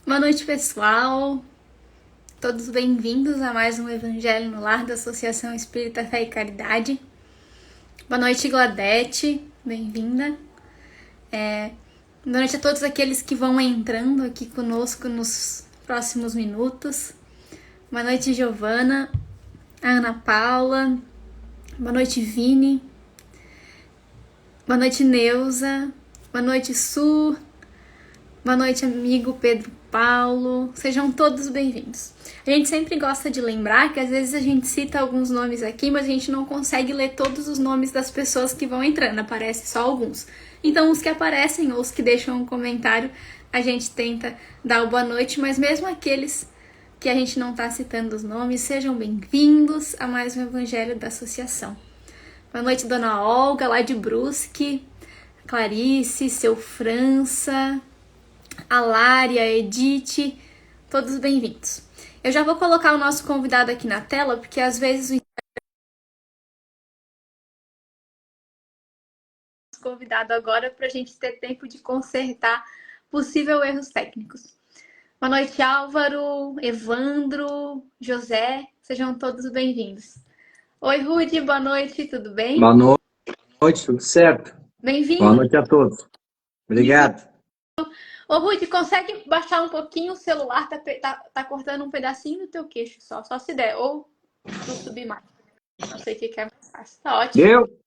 Boa noite, pessoal. Todos bem-vindos a mais um Evangelho no Lar da Associação Espírita Fé e Caridade. Boa noite, Gladete. Bem-vinda. Boa noite a todos aqueles que vão entrando aqui conosco nos próximos minutos. Boa noite, Giovana, a Ana Paula. Boa noite, Vini. Boa noite, Neuza. Boa noite, Su. Boa noite, amigo Pedro Paulo. Sejam todos bem-vindos. A gente sempre gosta de lembrar que às vezes a gente cita alguns nomes aqui, mas a gente não consegue ler todos os nomes das pessoas que vão entrando, aparece só alguns. Então, os que aparecem ou os que deixam um comentário, a gente tenta dar o boa noite, mas mesmo aqueles que a gente não está citando os nomes, sejam bem-vindos a mais um Evangelho da Associação. Boa noite, Dona Olga, lá de Brusque, Clarice, seu França, a Lari, a Edith, todos bem-vindos. Eu já vou colocar o nosso convidado aqui na tela, porque às vezes o convidado agora para a gente ter tempo de consertar possíveis erros técnicos. Boa noite, Álvaro, Evandro, José, sejam todos bem-vindos. Oi, Rudy, boa noite, tudo bem? Boa noite, tudo certo? Bem-vindo. Boa noite a todos. Obrigado. Ô, Rudy, consegue baixar um pouquinho o celular? Tá cortando um pedacinho do teu queixo só se der. Ou tu subir mais. Não sei o que é mais fácil. Tá ótimo. Deu?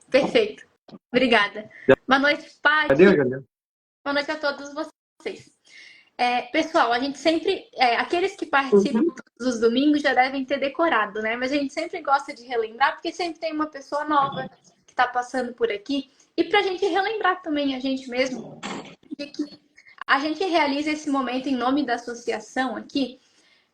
Perfeito. Obrigada. Boa noite, Paty. Já deu. Boa noite a todos vocês. Pessoal, a gente sempre... aqueles que participam dos domingos já devem ter decorado, né? Mas a gente sempre gosta de relembrar, porque sempre tem uma pessoa nova que tá passando por aqui. E pra gente relembrar também a gente mesmo de que a gente realiza esse momento em nome da associação aqui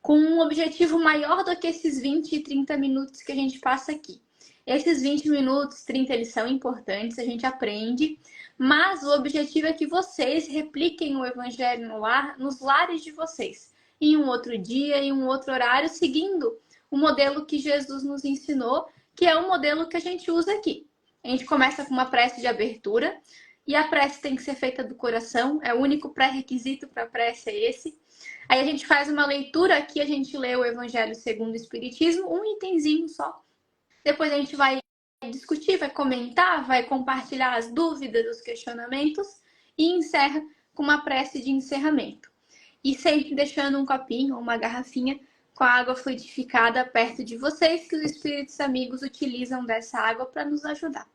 com um objetivo maior do que esses 20 e 30 minutos que a gente passa aqui. Esses 20 minutos, 30, eles são importantes, a gente aprende, mas o objetivo é que vocês repliquem o Evangelho no lar, nos lares de vocês, em um outro dia, em um outro horário, seguindo o modelo que Jesus nos ensinou, que é o modelo que a gente usa aqui. A gente começa com uma prece de abertura, e a prece tem que ser feita do coração, é o único pré-requisito para a prece é esse. Aí a gente faz uma leitura, aqui a gente lê o Evangelho segundo o Espiritismo, um itemzinho só. Depois a gente vai discutir, vai comentar, vai compartilhar as dúvidas, os questionamentos e encerra com uma prece de encerramento. E sempre deixando um copinho ou uma garrafinha com a água fluidificada perto de vocês, que os espíritos amigos utilizam dessa água para nos ajudar.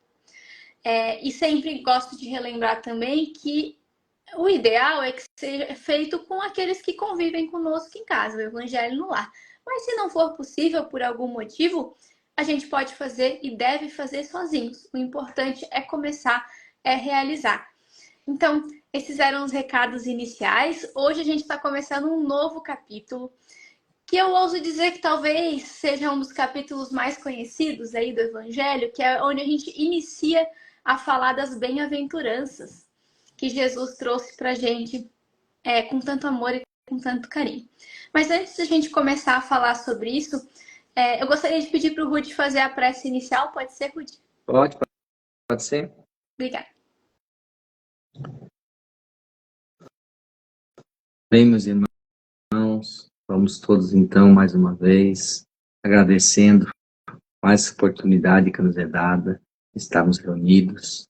E sempre gosto de relembrar também que o ideal é que seja feito com aqueles que convivem conosco em casa, o Evangelho no lar. Mas se não for possível por algum motivo, a gente pode fazer e deve fazer sozinhos. O importante é começar, é realizar. Então, esses eram os recados iniciais. Hoje a gente está começando um novo capítulo, que eu ouso dizer que talvez seja um dos capítulos mais conhecidos aí do Evangelho, que é onde a gente inicia a falar das bem-aventuranças que Jesus trouxe para a gente com tanto amor e com tanto carinho. Mas antes da gente começar a falar sobre isso, eu gostaria de pedir para o Rudy fazer a prece inicial. Pode ser, Rudy? Pode ser. Obrigada. Bem, meus irmãos, vamos todos então, mais uma vez, agradecendo mais essa oportunidade que nos é dada, estarmos reunidos,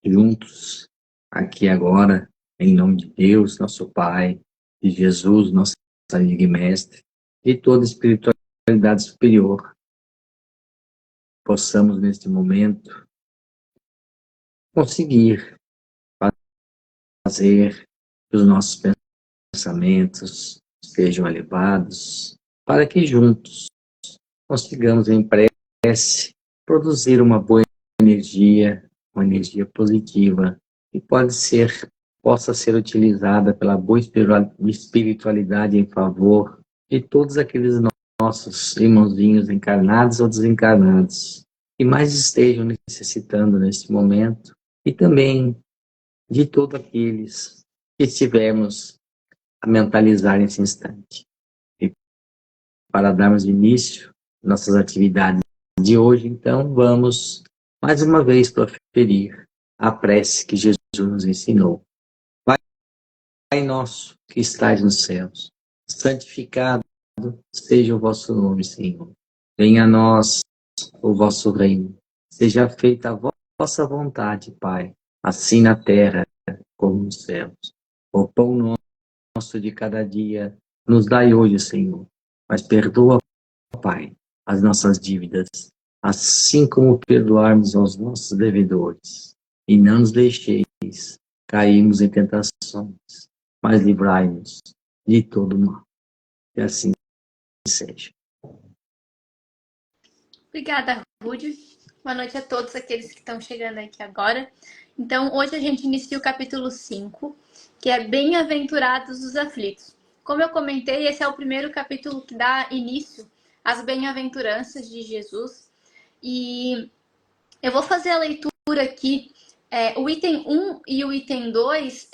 juntos, aqui agora, em nome de Deus, nosso Pai, de Jesus, nosso amigo e mestre, e toda espiritualidade superior, possamos neste momento conseguir fazer que os nossos pensamentos sejam elevados, para que juntos consigamos em prece produzir uma boa energia, uma energia positiva, que possa ser utilizada pela boa espiritualidade em favor de todos aqueles nossos irmãozinhos encarnados ou desencarnados, que mais estejam necessitando neste momento, e também de todos aqueles que estivermos a mentalizar nesse instante. E para darmos início às nossas atividades de hoje, então, vamos mais uma vez proferir a prece que Jesus nos ensinou. nosso que estais nos céus, santificado seja o vosso nome, Senhor. Venha a nós o vosso reino. Seja feita a vossa vontade, Pai, assim na terra como nos céus. O pão nosso de cada dia nos dai hoje, Senhor. Mas perdoa, Pai, as nossas dívidas, assim como perdoarmos aos nossos devedores. E não nos deixeis cairmos em tentações, mas livrai-nos de todo mal. Que assim seja. Obrigada, Ruth. Boa noite a todos aqueles que estão chegando aqui agora. Então, hoje a gente inicia o capítulo 5, que é Bem-aventurados os aflitos. Como eu comentei, esse é o primeiro capítulo que dá início às bem-aventuranças de Jesus. E eu vou fazer a leitura aqui. O item 1 e o item 2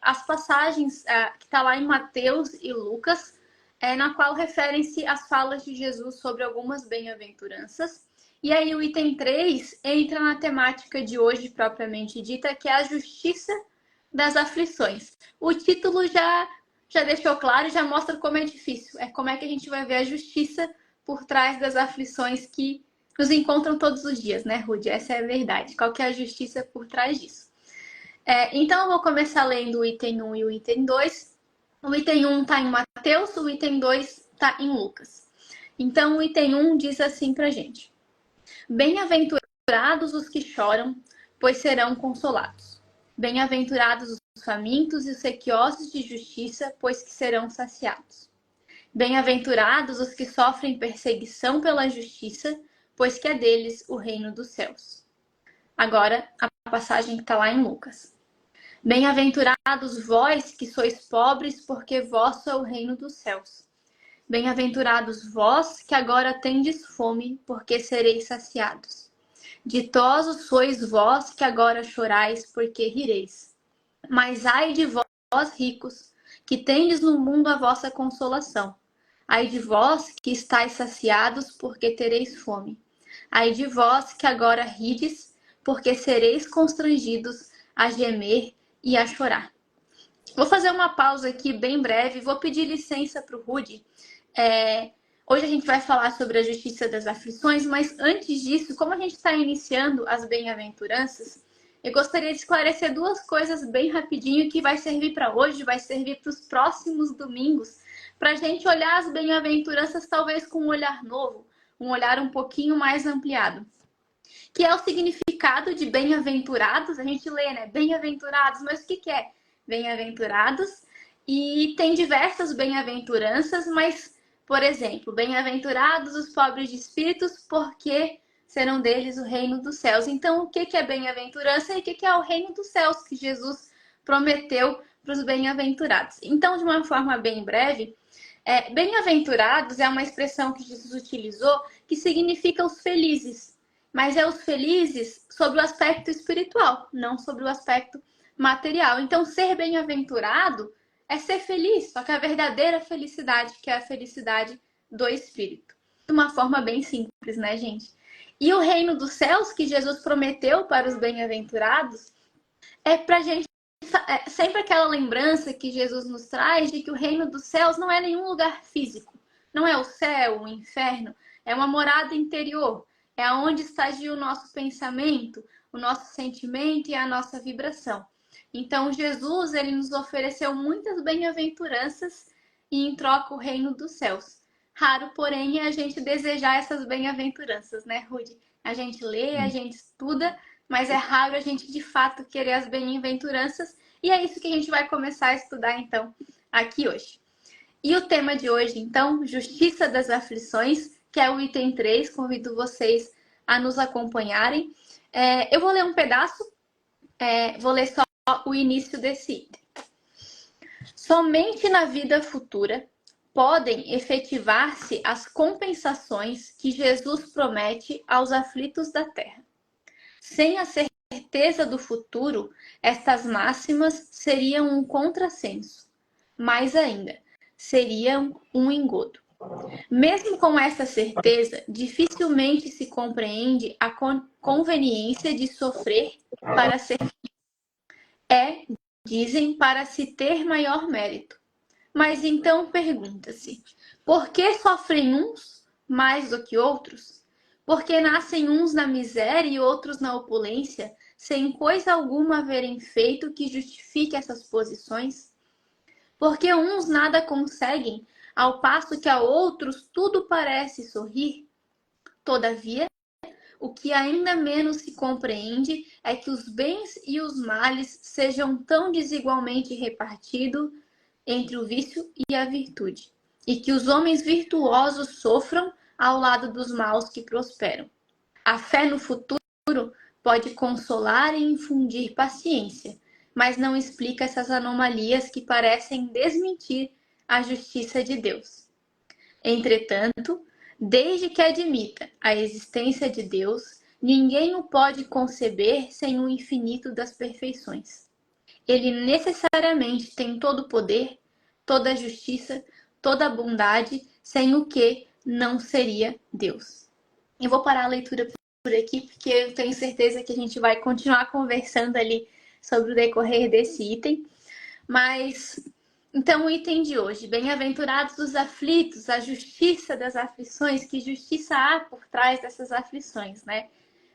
as passagens que está lá em Mateus e Lucas, na qual referem-se as falas de Jesus sobre algumas bem-aventuranças. E aí o item 3 entra na temática de hoje propriamente dita, que é a justiça das aflições. O título já deixou claro e já mostra como é difícil. É como é que a gente vai ver a justiça por trás das aflições que nos encontram todos os dias, né, Ruth? Essa é a verdade. Qual que é a justiça por trás disso? Então, eu vou começar lendo o item 1 e o item 2. O item 1 está em Mateus, o item 2 está em Lucas. Então, o item 1 diz assim pra gente: Bem-aventurados os que choram, pois serão consolados. Bem-aventurados os famintos e os sequiosos de justiça, pois que serão saciados. Bem-aventurados os que sofrem perseguição pela justiça, pois que é deles o reino dos céus. Agora, a passagem que está lá em Lucas. Bem-aventurados vós que sois pobres, porque vosso é o reino dos céus. Bem-aventurados vós que agora tendes fome, porque sereis saciados. Ditosos sois vós que agora chorais, porque rireis. Mas ai de vós, ricos, que tendes no mundo a vossa consolação. Ai de vós que estáis saciados, porque tereis fome. Ai de vós que agora rides, porque sereis constrangidos a gemer e a chorar. Vou fazer uma pausa aqui bem breve, vou pedir licença para o Rudy. Hoje a gente vai falar sobre a justiça das aflições, mas antes disso, como a gente está iniciando as bem-aventuranças, eu gostaria de esclarecer duas coisas bem rapidinho que vai servir para hoje, vai servir para os próximos domingos, para a gente olhar as bem-aventuranças talvez com um olhar novo, um olhar um pouquinho mais ampliado. Que é o significado de bem-aventurados. A gente lê, né? Bem-aventurados, mas o que é bem-aventurados? E tem diversas bem-aventuranças, mas, por exemplo, bem-aventurados os pobres de espíritos, porque serão deles o reino dos céus. Então, o que é bem-aventurança e o que é o reino dos céus que Jesus prometeu para os bem-aventurados? Então, de uma forma bem breve, bem-aventurados é uma expressão que Jesus utilizou que significa os felizes. Mas é os felizes sobre o aspecto espiritual, não sobre o aspecto material. Então, ser bem-aventurado é ser feliz, só que a verdadeira felicidade, que é a felicidade do espírito. De uma forma bem simples, né, gente? E o reino dos céus que Jesus prometeu para os bem-aventurados é pra gente sempre aquela lembrança que Jesus nos traz de que o reino dos céus não é nenhum lugar físico. Não é o céu, o inferno, é uma morada interior. É onde estagia o nosso pensamento, o nosso sentimento e a nossa vibração. Então, Jesus, ele nos ofereceu muitas bem-aventuranças e em troca o reino dos céus. Raro, porém, é a gente desejar essas bem-aventuranças, né, Rudy? A gente lê, a gente estuda, mas é raro a gente, de fato, querer as bem-aventuranças. E é isso que a gente vai começar a estudar, então, aqui hoje. E o tema de hoje, então, Justiça das Aflições, que é o item 3. Convido vocês a nos acompanharem. Eu vou ler um pedaço, vou ler só o início desse item. Somente na vida futura podem efetivar-se as compensações que Jesus promete aos aflitos da terra. Sem a certeza do futuro, estas máximas seriam um contrassenso. Mais ainda, seriam um engodo. Mesmo com essa certeza, dificilmente se compreende a conveniência de sofrer para ser feliz. É, dizem para se ter maior mérito. Mas então pergunta-se: por que sofrem uns mais do que outros? Por que nascem uns na miséria e outros na opulência, sem coisa alguma haverem feito que justifique essas posições? Porque uns nada conseguem, ao passo que a outros tudo parece sorrir? Todavia, o que ainda menos se compreende é que os bens e os males sejam tão desigualmente repartidos entre o vício e a virtude, e que os homens virtuosos sofram ao lado dos maus que prosperam. A fé no futuro pode consolar e infundir paciência, mas não explica essas anomalias que parecem desmentir a justiça de Deus. Entretanto, desde que admita a existência de Deus, ninguém o pode conceber sem o infinito das perfeições. Ele necessariamente tem todo o poder, toda a justiça, toda a bondade, sem o que não seria Deus. Eu vou parar a leitura por aqui, porque eu tenho certeza que a gente vai continuar conversando ali sobre o decorrer desse item. Mas, então, o item de hoje: bem-aventurados os aflitos, a justiça das aflições, que justiça há por trás dessas aflições, né?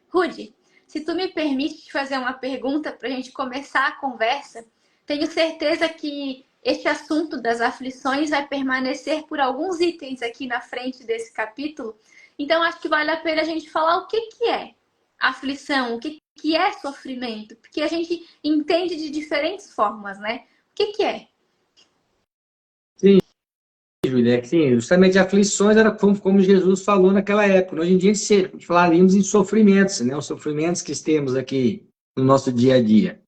Rude, se tu me permite te fazer uma pergunta para a gente começar a conversa, tenho certeza que este assunto das aflições vai permanecer por alguns itens aqui na frente desse capítulo. Então, acho que vale a pena a gente falar o que é aflição, o que é sofrimento, porque a gente entende de diferentes formas, né? O que é? Sim, Júlia, sim, justamente aflições era como Jesus falou naquela época. Hoje em dia falaríamos em sofrimentos, né? Os sofrimentos que temos aqui no nosso dia a dia.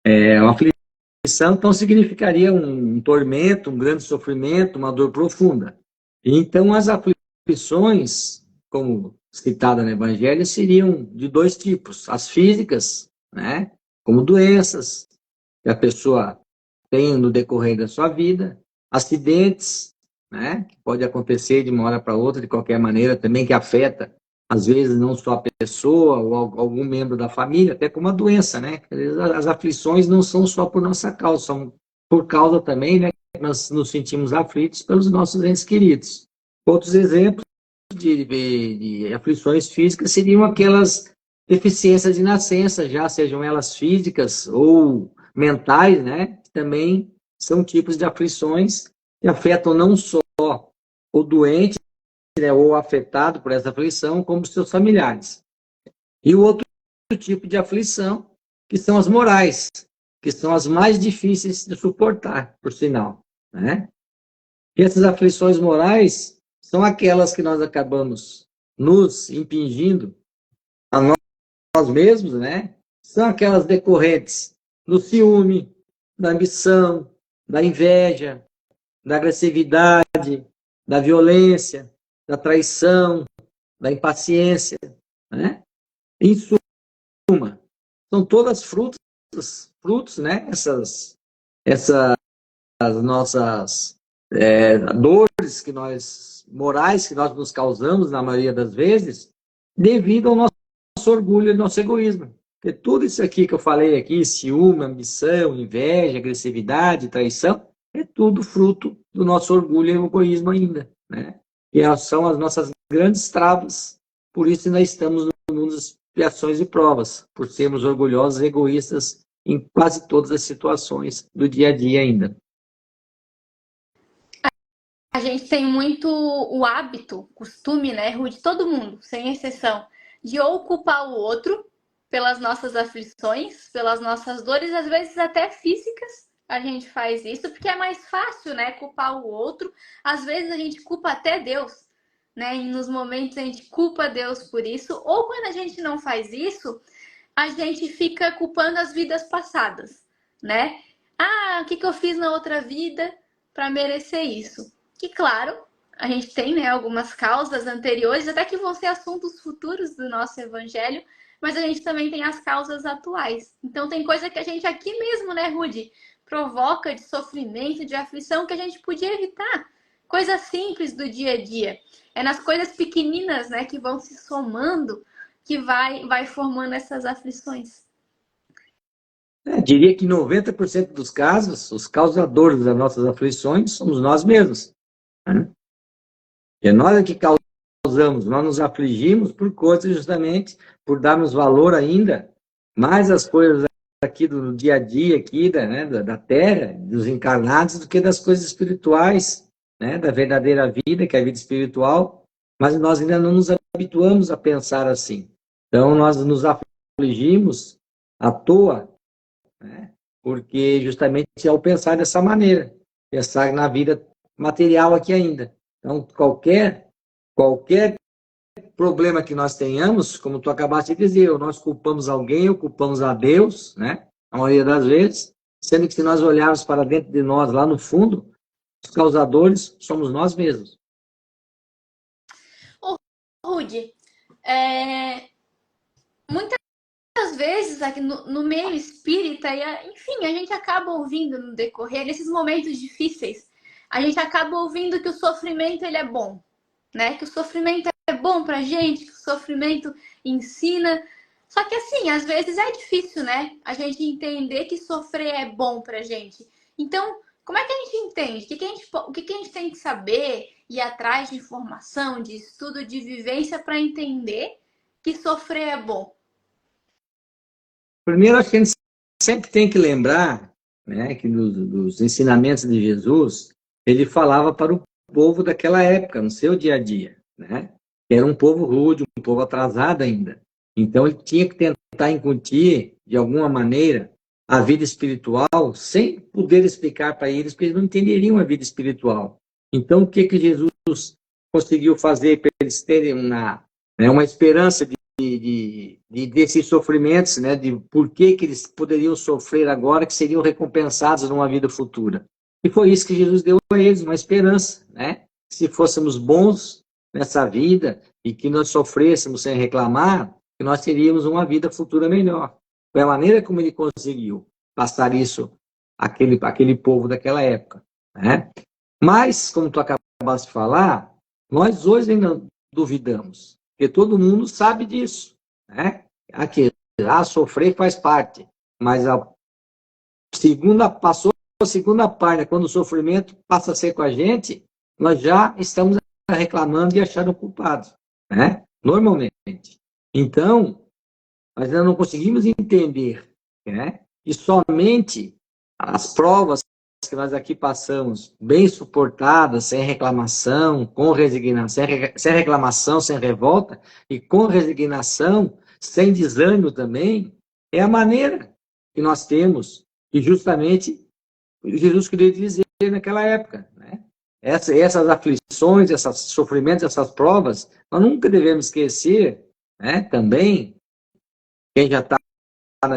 Uma aflição, então, significaria um tormento, um grande sofrimento, uma dor profunda. Então, as aflições, como citada no Evangelho, seriam de dois tipos: as físicas, né? Como doenças que a pessoa tem no decorrer da sua vida, acidentes, né, que pode acontecer de uma hora para outra, de qualquer maneira, também que afeta, às vezes, não só a pessoa ou algum membro da família, até como a doença, né? Às vezes, as aflições não são só por nossa causa, são por causa também, né, que nós nos sentimos aflitos pelos nossos entes queridos. Outros exemplos de aflições físicas seriam aquelas deficiências de nascença, já sejam elas físicas ou mentais, né? Também são tipos de aflições que afetam não só o doente, né, ou afetado por essa aflição, como seus familiares. E o outro tipo de aflição, que são as morais, que são as mais difíceis de suportar, por sinal, né? E essas aflições morais são aquelas que nós acabamos nos impingindo a nós mesmos, né? São aquelas decorrentes do ciúme, da ambição, da inveja, da agressividade, da violência, da traição, da impaciência, né? Em suma, são todas frutos, né? Essas nossas dores que morais que nós nos causamos na maioria das vezes, devido ao nosso orgulho e nosso egoísmo. Porque tudo isso aqui que eu falei aqui, ciúme, ambição, inveja, agressividade, traição, é tudo fruto do nosso orgulho e egoísmo ainda, né? E são as nossas grandes travas. Por isso nós estamos no mundo das expiações e provas, por sermos orgulhosos e egoístas em quase todas as situações do dia a dia ainda. A gente tem muito o hábito, costume, né, Rude, todo mundo, sem exceção, de ou culpar o outro pelas nossas aflições, pelas nossas dores, às vezes até físicas. A gente faz isso porque é mais fácil, né, culpar o outro. Às vezes a gente culpa até Deus, né? E nos momentos a gente culpa Deus por isso, ou quando a gente não faz isso, a gente fica culpando as vidas passadas, né? Ah, o que eu fiz na outra vida para merecer isso? Que, claro, a gente tem, né, algumas causas anteriores, até que vão ser assuntos futuros do nosso evangelho, mas a gente também tem as causas atuais. Então, tem coisa que a gente aqui mesmo, né, Rude, provoca de sofrimento, de aflição, que a gente podia evitar. Coisa simples do dia a dia. É nas coisas pequeninas, né, que vão se somando, que vai formando essas aflições. Diria que 90% dos casos, os causadores das nossas aflições somos nós mesmos. Né? É nós que causamos, nós nos afligimos por coisas justamente, por darmos valor ainda mais às coisas aqui do dia a dia, aqui da Terra, dos encarnados, do que das coisas espirituais, né, da verdadeira vida, que é a vida espiritual, mas nós ainda não nos habituamos a pensar assim. Então, nós nos afligimos à toa, né, porque justamente ao pensar dessa maneira, pensar na vida material aqui ainda. Então, qualquer problema que nós tenhamos, como tu acabaste de dizer, ou nós culpamos alguém, ou culpamos a Deus, né? A maioria das vezes, sendo que se nós olharmos para dentro de nós, lá no fundo, os causadores somos nós mesmos. Ô, Rude, muitas vezes aqui no meio espírita, enfim, a gente acaba ouvindo no decorrer, nesses momentos difíceis, a gente acaba ouvindo que o sofrimento ele é bom, né? Que o sofrimento é bom pra gente, que o sofrimento ensina. Só que assim, às vezes é difícil, né? A gente entender que sofrer é bom pra gente. Então, como é que a gente entende? O que a gente tem que saber, ir atrás de informação, de estudo, de vivência para entender que sofrer é bom? Primeiro, acho que a gente sempre tem que lembrar, né, que dos ensinamentos de Jesus, ele falava para o povo daquela época, no seu dia a dia, né? Que era um povo rude, um povo atrasado ainda. Então, ele tinha que tentar incutir, de alguma maneira, a vida espiritual, sem poder explicar para eles, porque eles não entenderiam a vida espiritual. Então, o que Jesus conseguiu fazer para eles terem uma esperança desses sofrimentos, né, de por que eles poderiam sofrer agora, que seriam recompensados numa vida futura. E foi isso que Jesus deu a eles, uma esperança, né? Se fôssemos bons nessa vida e que nós sofrêssemos sem reclamar, que nós teríamos uma vida futura melhor. Foi a maneira como ele conseguiu passar isso àquele povo daquela época, né? Mas, como tu acabaste de falar, nós hoje ainda duvidamos, porque todo mundo sabe disso, né? Sofrer faz parte, mas passou a segunda parte, quando o sofrimento passa a ser com a gente, nós já estamos reclamando e achando culpado, né? Normalmente. Então, nós ainda não conseguimos entender, né? E somente as provas que nós aqui passamos, bem suportadas, sem reclamação, com resignação, sem reclamação, sem revolta, e com resignação, sem desânimo também, é a maneira que nós temos, e justamente Jesus queria dizer naquela época, né? Essas aflições, esses sofrimentos, essas provas, nós nunca devemos esquecer, né? Também, quem já está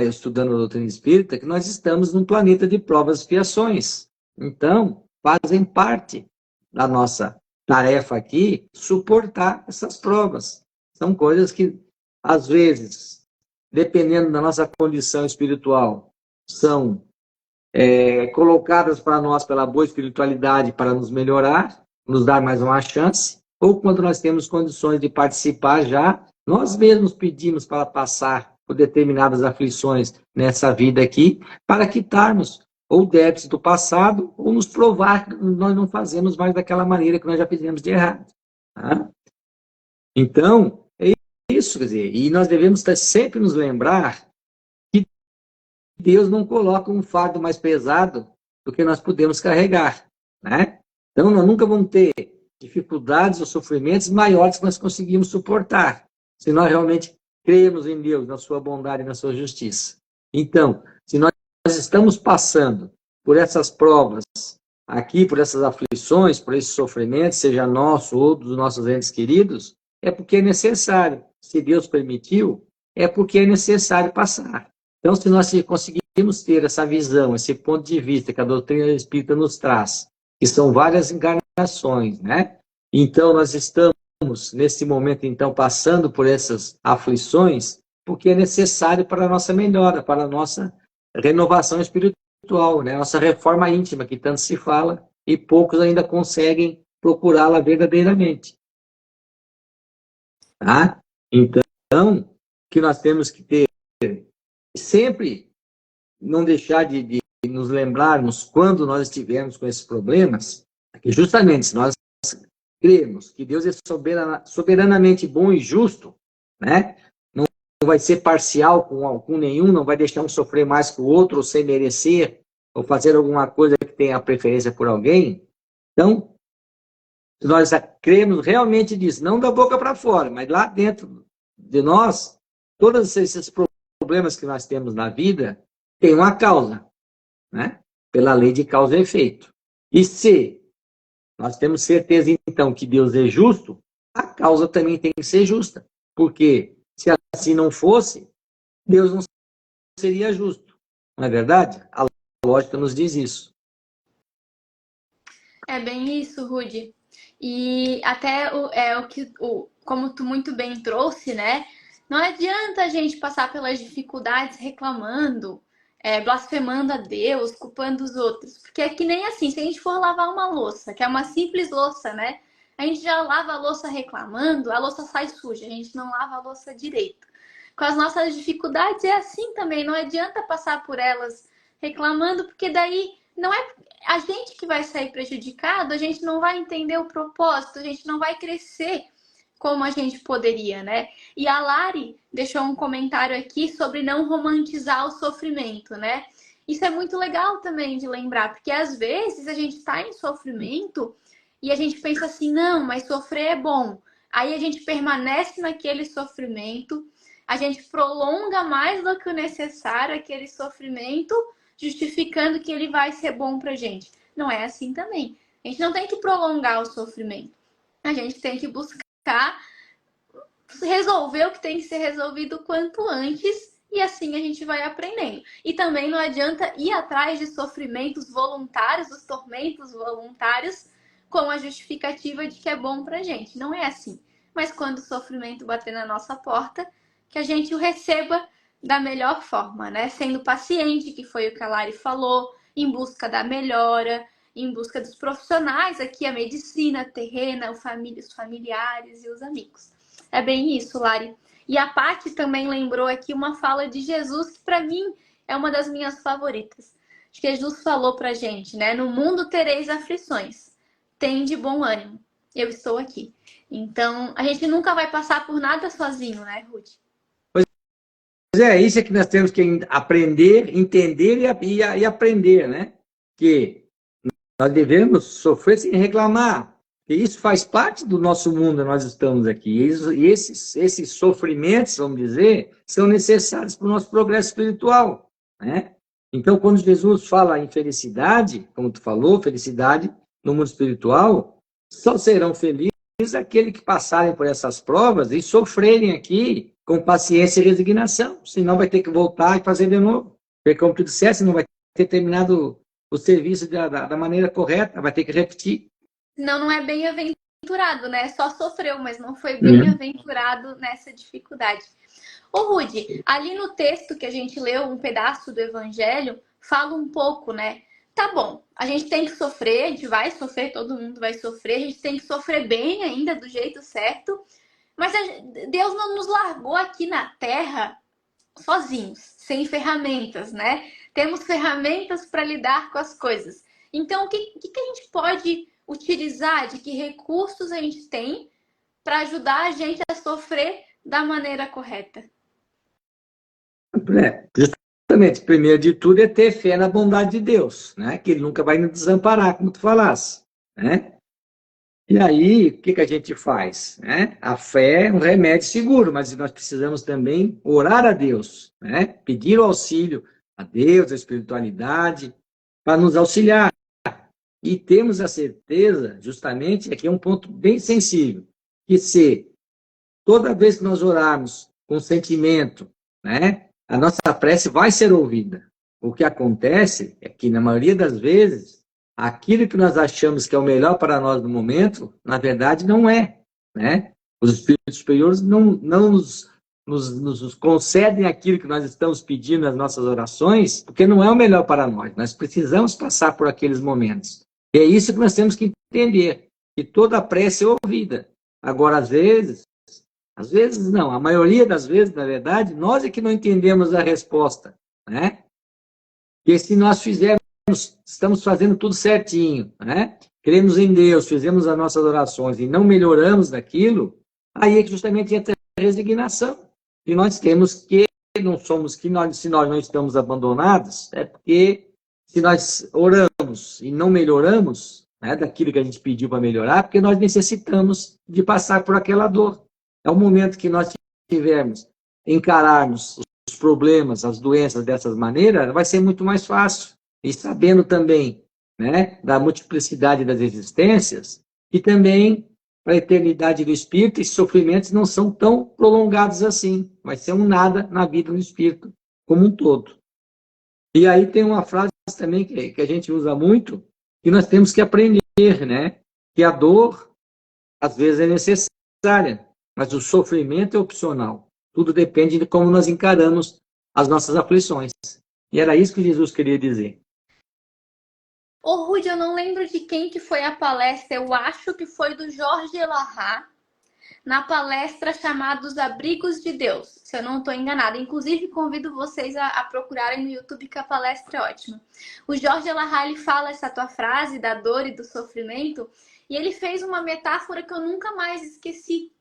estudando a doutrina espírita, que nós estamos num planeta de provas e expiações. Então, fazem parte da nossa tarefa aqui suportar essas provas. São coisas que, às vezes, dependendo da nossa condição espiritual, são colocadas para nós pela boa espiritualidade para nos melhorar, nos dar mais uma chance, ou quando nós temos condições de participar já, nós mesmos pedimos para passar por determinadas aflições nessa vida aqui, para quitarmos ou débitos do passado, ou nos provar que nós não fazemos mais daquela maneira que nós já fizemos de errado. Tá? Então, é isso, quer dizer, e nós devemos sempre nos lembrar que Deus não coloca um fardo mais pesado do que nós podemos carregar, né? Então, nós nunca vamos ter dificuldades ou sofrimentos maiores que nós conseguimos suportar, se nós realmente cremos em Deus, na sua bondade e na sua justiça. Então, se nós estamos passando por essas provas aqui, por essas aflições, por esses sofrimentos, seja nosso ou dos nossos entes queridos, é porque é necessário. Se Deus permitiu, é porque é necessário passar. Então, se nós conseguirmos ter essa visão, esse ponto de vista que a doutrina espírita nos traz, que são várias encarnações, né? Então, nós estamos, nesse momento, então, passando por essas aflições, porque é necessário para a nossa melhora, para a nossa renovação espiritual, né? Nossa reforma íntima, que tanto se fala, e poucos ainda conseguem procurá-la verdadeiramente. Tá? Então, o que nós temos que ter sempre não deixar de nos lembrarmos quando nós estivermos com esses problemas, que justamente se nós cremos que Deus é soberanamente bom e justo, né? Não vai ser parcial com nenhum, não vai deixar um sofrer mais que o outro, ou sem merecer, ou fazer alguma coisa que tenha preferência por alguém. Então, se nós cremos realmente nisso, não da boca para fora, mas lá dentro de nós, todos esses problemas que nós temos na vida têm uma causa, né? Pela lei de causa e efeito. E se nós temos certeza, então, que Deus é justo, a causa também tem que ser justa. Porque se assim não fosse, Deus não seria justo. Não é verdade? A lógica nos diz isso. É bem isso, Rudy. E até como tu muito bem trouxe, né? Não adianta a gente passar pelas dificuldades reclamando, blasfemando a Deus, culpando os outros. Porque é que nem assim, se a gente for lavar uma louça, que é uma simples louça, né? A gente já lava a louça reclamando, a louça sai suja, a gente não lava a louça direito. Com as nossas dificuldades é assim também, não adianta passar por elas reclamando, porque daí não é a gente que vai sair prejudicado, a gente não vai entender o propósito, a gente não vai crescer como a gente poderia, né? E a Lari deixou um comentário aqui sobre não romantizar o sofrimento, né? Isso é muito legal também de lembrar, porque às vezes a gente está em sofrimento e a gente pensa assim, não, mas sofrer é bom. Aí a gente permanece naquele sofrimento, a gente prolonga mais do que o necessário aquele sofrimento, justificando que ele vai ser bom pra gente. Não é assim também. A gente não tem que prolongar o sofrimento. A gente tem que buscar resolver o que tem que ser resolvido quanto antes e assim a gente vai aprendendo. E também não adianta ir atrás de sofrimentos voluntários, dos tormentos voluntários, com a justificativa de que é bom pra gente. Não é assim. Mas quando o sofrimento bater na nossa porta, que a gente o receba da melhor forma, né? Sendo paciente, que foi o que a Lari falou, em busca da melhora, em busca dos profissionais, aqui a medicina terrena, os familiares e os amigos. É bem isso, Lari. E a Paty também lembrou aqui uma fala de Jesus, que para mim é uma das minhas favoritas. Jesus falou pra gente, né? No mundo tereis aflições. Tende bom ânimo. Eu estou aqui. Então, a gente nunca vai passar por nada sozinho, né, Ruth? Isso é que nós temos que aprender, entender e aprender, né? Que nós devemos sofrer sem reclamar. E isso faz parte do nosso mundo, nós estamos aqui. E esses sofrimentos, vamos dizer, são necessários para o nosso progresso espiritual, né? Então, quando Jesus fala em felicidade, como tu falou, felicidade no mundo espiritual, só serão felizes aqueles que passarem por essas provas e sofrerem aqui com paciência e resignação, senão vai ter que voltar e fazer de novo. Porque, como tu disseste, não vai ter terminado o serviço da maneira correta, vai ter que repetir. Não é bem-aventurado, né? Só sofreu, mas não foi bem-aventurado nessa dificuldade. Ô, Rudy, ali no texto que a gente leu, um pedaço do Evangelho, fala um pouco, né? Tá bom, a gente tem que sofrer, a gente vai sofrer, todo mundo vai sofrer, a gente tem que sofrer bem ainda, do jeito certo, mas Deus não nos largou aqui na Terra sozinhos, sem ferramentas, né? Temos ferramentas para lidar com as coisas. Então, o que a gente pode utilizar, de que recursos a gente tem para ajudar a gente a sofrer da maneira correta? Justamente, primeiro de tudo é ter fé na bondade de Deus, né? Que Ele nunca vai nos desamparar, como tu falasse, né? E aí, o que a gente faz? Né? A fé é um remédio seguro, mas nós precisamos também orar a Deus, né? Pedir o auxílio a Deus, a espiritualidade, para nos auxiliar. E temos a certeza, justamente, aqui é um ponto bem sensível, que se toda vez que nós orarmos com sentimento, né, a nossa prece vai ser ouvida. O que acontece é que, na maioria das vezes, aquilo que nós achamos que é o melhor para nós no momento, na verdade, não é. Né? Os espíritos superiores não nos concedem aquilo que nós estamos pedindo nas nossas orações, porque não é o melhor para nós. Nós precisamos passar por aqueles momentos. E é isso que nós temos que entender, que toda prece é ouvida. Agora, às vezes não, a maioria das vezes, na verdade, nós é que não entendemos a resposta, né? Porque se nós estamos fazendo tudo certinho, né? Cremos em Deus, fizemos as nossas orações e não melhoramos daquilo, aí é que justamente entra a resignação. E nós temos que, não somos que nós, se nós não estamos abandonados, é porque se nós oramos e não melhoramos, né, daquilo que a gente pediu para melhorar, porque nós necessitamos de passar por aquela dor. É o momento que nós tivermos, encararmos os problemas, as doenças dessas maneiras, vai ser muito mais fácil. E sabendo também, né, da multiplicidade das existências, e também para a eternidade do Espírito, esses sofrimentos não são tão prolongados assim, vai ser um nada na vida do Espírito como um todo. E aí tem uma frase também que a gente usa muito, que nós temos que aprender, né? Que a dor, às vezes, é necessária, mas o sofrimento é opcional. Tudo depende de como nós encaramos as nossas aflições. E era isso que Jesus queria dizer. Ô, Rude, eu não lembro de quem que foi a palestra, eu acho que foi do Jorge Elahá, na palestra chamada Os Abrigos de Deus, se eu não estou enganada. Inclusive, convido vocês a procurarem no YouTube, que a palestra é ótima. O Jorge Elahá, ele fala essa tua frase da dor e do sofrimento, e ele fez uma metáfora que eu nunca mais esqueci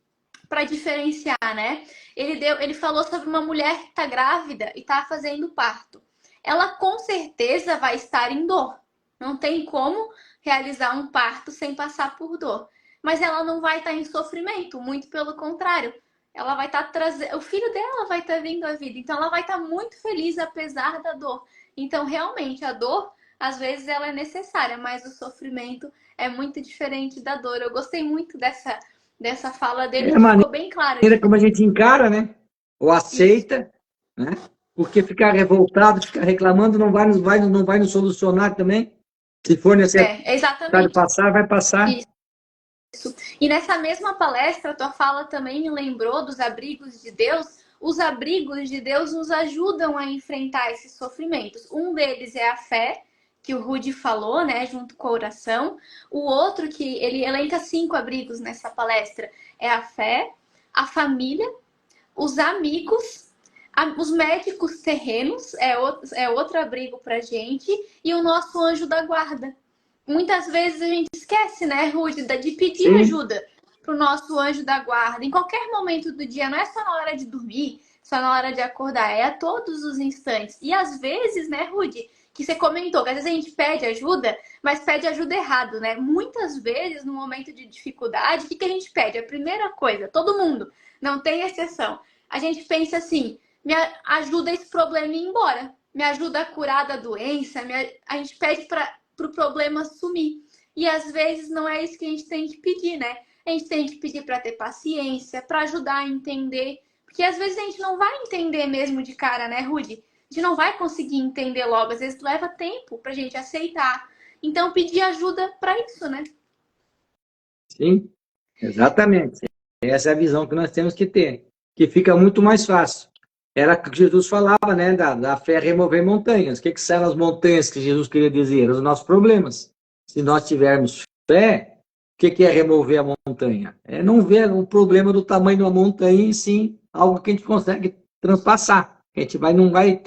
para diferenciar, né? Ele falou sobre uma mulher que está grávida e está fazendo parto. Ela com certeza vai estar em dor. Não tem como realizar um parto sem passar por dor. Mas ela não vai estar em sofrimento, muito pelo contrário. Ela vai estar trazendo, o filho dela vai estar vindo à vida. Então ela vai estar muito feliz apesar da dor. Então realmente a dor, às vezes ela é necessária, mas o sofrimento é muito diferente da dor. Eu gostei muito dessa fala dele, que ficou bem claro. É como a gente encara, né? Ou aceita, né? Porque ficar revoltado, ficar reclamando não vai nos solucionar também. Se for necessário passar, vai passar. Isso. E nessa mesma palestra, a tua fala também me lembrou dos abrigos de Deus. Os abrigos de Deus nos ajudam a enfrentar esses sofrimentos. Um deles é a fé, que o Rudy falou, né, junto com a oração. O outro, que ele elenca 5 abrigos nessa palestra, é a fé, a família, os amigos, os médicos terrenos, é outro abrigo pra gente, e o nosso anjo da guarda. Muitas vezes a gente esquece, né, Rudy, de pedir ajuda pro nosso anjo da guarda. Em qualquer momento do dia, não é só na hora de dormir, só na hora de acordar, é a todos os instantes. E às vezes, né, Rudy, que você comentou, que às vezes a gente pede ajuda, mas pede ajuda errado, né? Muitas vezes, no momento de dificuldade, o que a gente pede? A primeira coisa, todo mundo, não tem exceção. A gente pensa assim, me ajuda esse problema a ir embora, me ajuda a curar da doença, a gente pede para o problema sumir. E às vezes não é isso que a gente tem que pedir, né? A gente tem que pedir para ter paciência, para ajudar a entender. Porque às vezes a gente não vai entender mesmo de cara, né, Rudy? A gente não vai conseguir entender logo. Às vezes leva tempo pra gente aceitar. Então, pedir ajuda para isso, né? Sim, exatamente. Essa é a visão que nós temos que ter. Que fica muito mais fácil. Era o que Jesus falava, né? Da fé remover montanhas. O que são as montanhas que Jesus queria dizer? Os nossos problemas. Se nós tivermos fé, o que é remover a montanha? É não ver o problema do tamanho de uma montanha, e sim algo que a gente consegue transpassar. A gente não vai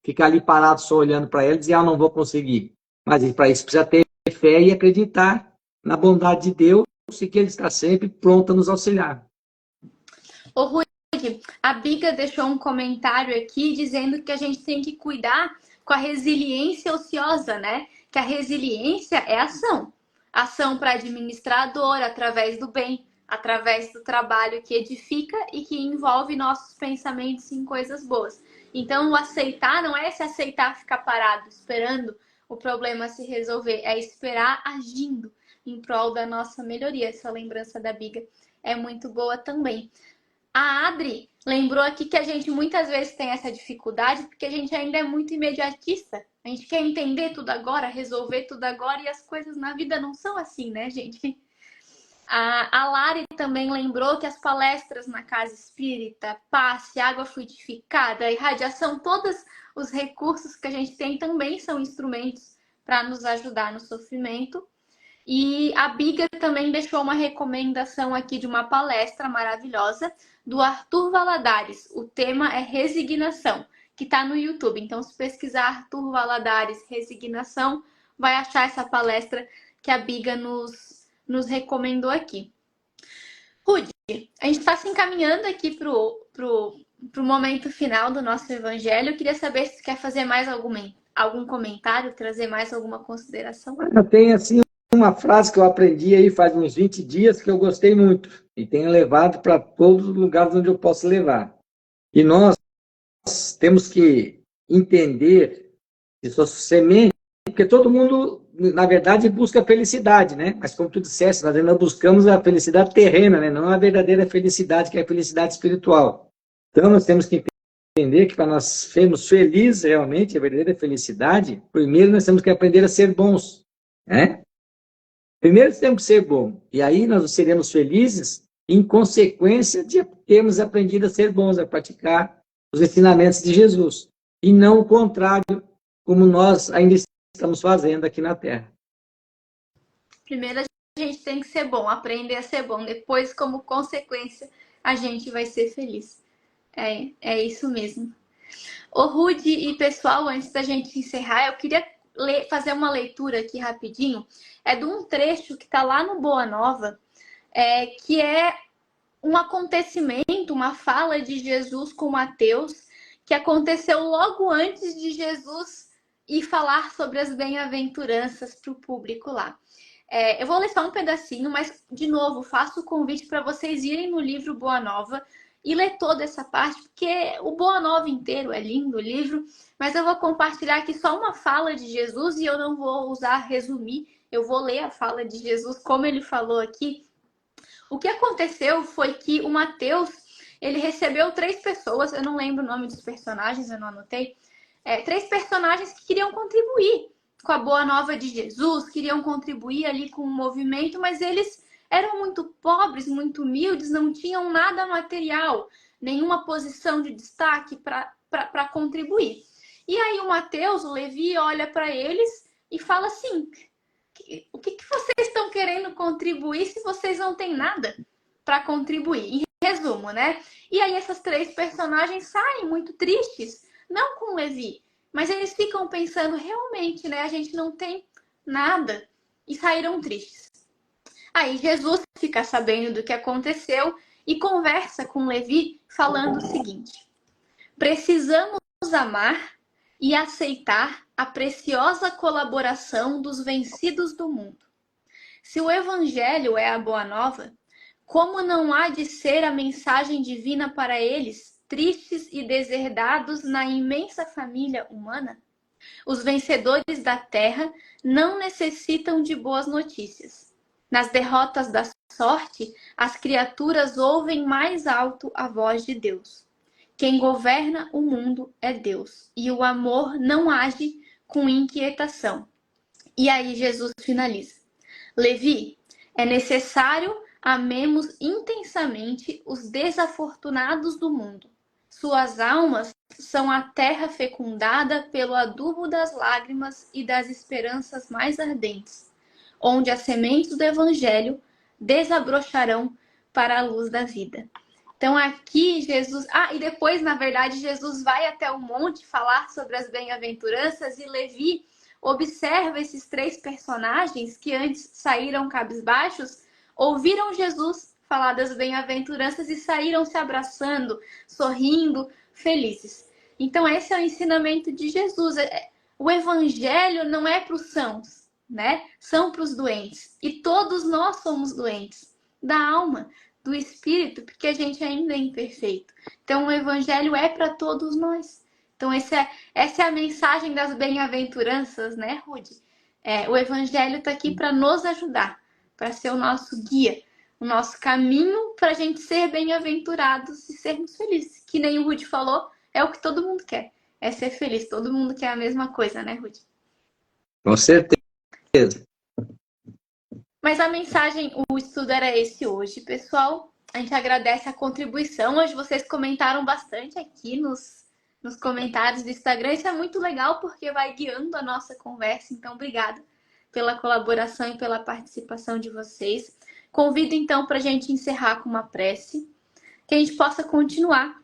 ficar ali parado só olhando para ela e dizer, não vou conseguir. Mas para isso precisa ter fé e acreditar na bondade de Deus e que Ele está sempre pronto a nos auxiliar. Ô, Rudy, a Biga deixou um comentário aqui dizendo que a gente tem que cuidar com a resiliência ociosa, né? Que a resiliência é ação. Ação para administrar a dor através do bem, através do trabalho que edifica e que envolve nossos pensamentos em coisas boas. Então, o aceitar não é se aceitar ficar parado, esperando o problema se resolver. É esperar agindo em prol da nossa melhoria. Essa lembrança da Biga é muito boa também. A Adri lembrou aqui que a gente muitas vezes tem essa dificuldade porque a gente ainda é muito imediatista. A gente quer entender tudo agora, resolver tudo agora, e as coisas na vida não são assim, né, gente? A Lari também lembrou que as palestras na Casa Espírita, passe, água fluidificada, irradiação, todos os recursos que a gente tem também são instrumentos para nos ajudar no sofrimento. E a Biga também deixou uma recomendação aqui de uma palestra maravilhosa do Arthur Valadares. O tema é resignação. que está no YouTube. Então, se pesquisar Arthur Valadares Resignação, vai achar essa palestra que a Biga nos recomendou aqui. Rude, a gente está se encaminhando aqui para o momento final do nosso evangelho. Eu queria saber se você quer fazer mais algum comentário, trazer mais alguma consideração. Tem, assim, uma frase que eu aprendi aí faz uns 20 dias que eu gostei muito e tenho levado para todos os lugares onde eu posso levar. E nós temos que entender que sou semente, porque todo mundo, na verdade, busca felicidade, né? Mas como tu disseste, nós ainda buscamos a felicidade terrena, né? Não a verdadeira felicidade, que é a felicidade espiritual. Então, nós temos que entender que para nós sermos felizes realmente, a verdadeira felicidade, primeiro nós temos que aprender a ser bons, né? Primeiro temos que ser bom, e aí nós seremos felizes em consequência de termos aprendido a ser bons, a praticar os ensinamentos de Jesus, e não o contrário, como nós ainda estamos fazendo aqui na Terra. Primeiro a gente tem que ser bom, aprender a ser bom, depois, como consequência, a gente vai ser feliz. É isso mesmo. Ô Rude e pessoal, antes da gente encerrar, eu queria fazer uma leitura aqui rapidinho. É de um trecho que está lá no Boa Nova, que é um acontecimento, uma fala de Jesus com Mateus, que aconteceu logo antes de Jesus ir falar sobre as bem-aventuranças para o público lá. Eu vou ler só um pedacinho, mas, de novo, faço o convite para vocês irem no livro Boa Nova e ler toda essa parte, porque o Boa Nova inteiro é lindo o livro, mas eu vou compartilhar aqui só uma fala de Jesus e eu não vou usar resumir, eu vou ler a fala de Jesus como ele falou aqui. O que aconteceu foi que o Mateus, ele recebeu 3 pessoas, eu não lembro o nome dos personagens, eu não anotei, 3 personagens que queriam contribuir com a boa nova de Jesus, queriam contribuir ali com o movimento, mas eles eram muito pobres, muito humildes, não tinham nada material, nenhuma posição de destaque para contribuir. E aí o Mateus, o Levi, olha para eles e fala assim: o que vocês estão querendo contribuir se vocês não têm nada para contribuir? Em resumo, né? E aí essas 3 personagens saem muito tristes, não com Levi, mas eles ficam pensando, realmente, né? A gente não tem nada, e saíram tristes. Aí Jesus fica sabendo do que aconteceu e conversa com Levi falando o seguinte: precisamos amar e aceitar a preciosa colaboração dos vencidos do mundo. Se o Evangelho é a boa nova, como não há de ser a mensagem divina para eles, tristes e deserdados na imensa família humana? Os vencedores da terra não necessitam de boas notícias. Nas derrotas da sorte, as criaturas ouvem mais alto a voz de Deus. Quem governa o mundo é Deus, e o amor não age com inquietação. E aí Jesus finaliza: Levi, é necessário amemos intensamente os desafortunados do mundo. Suas almas são a terra fecundada pelo adubo das lágrimas e das esperanças mais ardentes, onde as sementes do Evangelho desabrocharão para a luz da vida. Então aqui Jesus... e depois, na verdade, Jesus vai até o monte falar sobre as bem-aventuranças e Levi observa esses 3 personagens que antes saíram cabisbaixos, ouviram Jesus falar das bem-aventuranças e saíram se abraçando, sorrindo, felizes. Então esse é o ensinamento de Jesus. O Evangelho não é para os sãos, né? São para os doentes. E todos nós somos doentes da alma, do espírito, porque a gente ainda é imperfeito. Então o Evangelho é para todos nós. Então essa é a mensagem das bem-aventuranças, né, Rude? O Evangelho está aqui para nos ajudar, para ser o nosso guia, o nosso caminho para a gente ser bem-aventurados e sermos felizes. Que nem o Rude falou, é o que todo mundo quer, é ser feliz. Todo mundo quer a mesma coisa, né, Rude? Com certeza. Mas a mensagem, o estudo era esse hoje, pessoal. A gente agradece a contribuição. Hoje vocês comentaram bastante aqui nos comentários do Instagram. Isso é muito legal porque vai guiando a nossa conversa. Então, obrigada pela colaboração e pela participação de vocês. Convido, então, para a gente encerrar com uma prece, que a gente possa continuar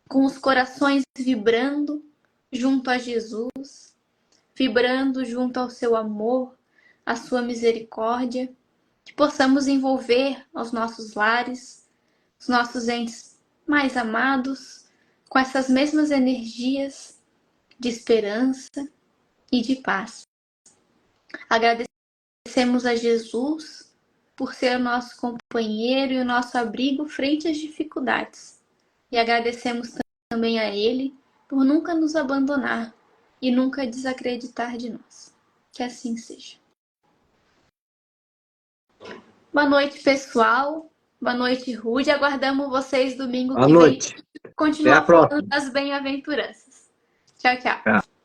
com os corações vibrando junto a Jesus, vibrando junto ao seu amor, à sua misericórdia, que possamos envolver aos nossos lares, os nossos entes mais amados, com essas mesmas energias de esperança e de paz. Agradecemos a Jesus por ser o nosso companheiro e o nosso abrigo frente às dificuldades. E agradecemos também a Ele por nunca nos abandonar e nunca desacreditar de nós. Que assim seja. Boa noite, pessoal. Boa noite, Rude. Aguardamos vocês domingo Boa que vem. noite. Até Continuar a falando próxima. das bem-aventuranças. Tchau, tchau. Tchau.